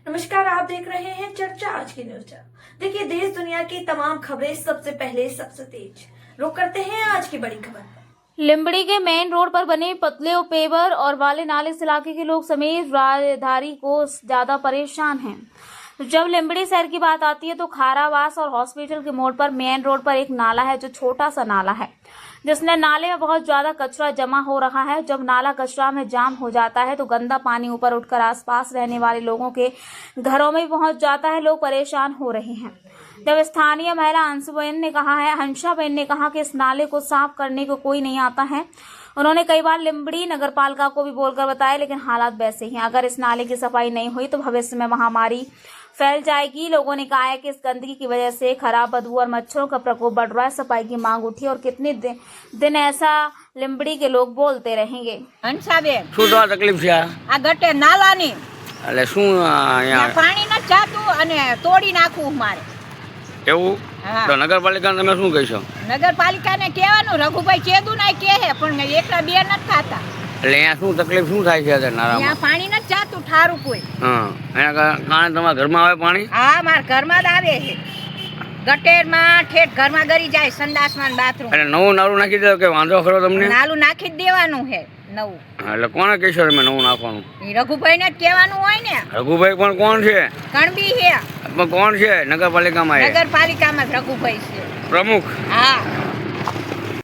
नमस्कार, आप देख रहे हैं चर्चा आज की न्यूज। देखिए देश दुनिया की तमाम खबरें सबसे पहले सबसे तेज। रुक करते हैं आज की बड़ी खबर। लिम्बड़ी के मेन रोड पर बने पतले पेवर और वाले नाले इस इलाके के लोग समेत राहदारी को ज्यादा परेशान हैं। जब लिम्बड़ी शहर की बात आती है तो खारावास और हॉस्पिटल के मोड़ पर मेन रोड पर एक नाला है जो छोटा सा नाला है, जिसने नाले में बहुत ज्यादा कचरा जमा हो रहा है। जब नाला कचरा में जाम हो जाता है तो गंदा पानी ऊपर उठकर आसपास रहने वाले लोगों के घरों में पहुंच जाता है। लोग परेशान हो रहे हैं। जब स्थानीय महिला हंसाबेन ने कहा कि इस नाले को साफ करने को कोई नहीं आता है। उन्होंने कई बार लिम्बड़ी नगरपालिका को भी बोलकर बताया, लेकिन हालात वैसे ही हैं। अगर इस नाले की सफाई नहीं हुई तो भविष्य में महामारी फैल जाएगी। लोगों ने कहा है कि इस गंदगी की वजह से खराब बदबू और मच्छरों का प्रकोप बढ़ रहा है। सफाई की मांग उठी और कितने दिन ऐसा लिम्बड़ी के लोग बोलते रहेंगे। હંસાબેન શું તો તકલીફ છે આ ગટે નાલાની એટલે શું અહીંયા પાણી ન જાતું અને તોડી નાખવું મારે। એવું હા। તો નગરપાલિકાને તમે શું કહેશો? નગરપાલિકાને કહેવાનું રઘુભાઈ ચેદુ ના કહે પણ એકલા બે નથી થતા। એટલે અહીંયા શું તકલીફ શું થાય છે અત્યારે નારામાં? ત્યાં પાણી નથી જાતું ઠારું કોઈ। હા, એના કારણે તમારા ઘરમાં આવે પાણી? હા, મારા ઘરમાં જ આવે છે। ગટેરમાં ઠેઠ ઘરમાં ગરી જાય, સંડાસમાં ને બાથરૂમ। એટલે નવું નારું નાખી દો કે વાંધો ખરો તમને? નાલું નાખી જ દેવાનું છે નવું। હા, એટલે કોને કહેશો તમે નવું નાખવાનું? ઈ રઘુભાઈને જ કહેવાનું હોય ને। રઘુભાઈ પણ કોણ છે? કણબી છે પણ કોણ છે નગરપાલિકામાં? નગરપાલિકામાં જ રઘુભાઈ છે પ્રમુખ? હા।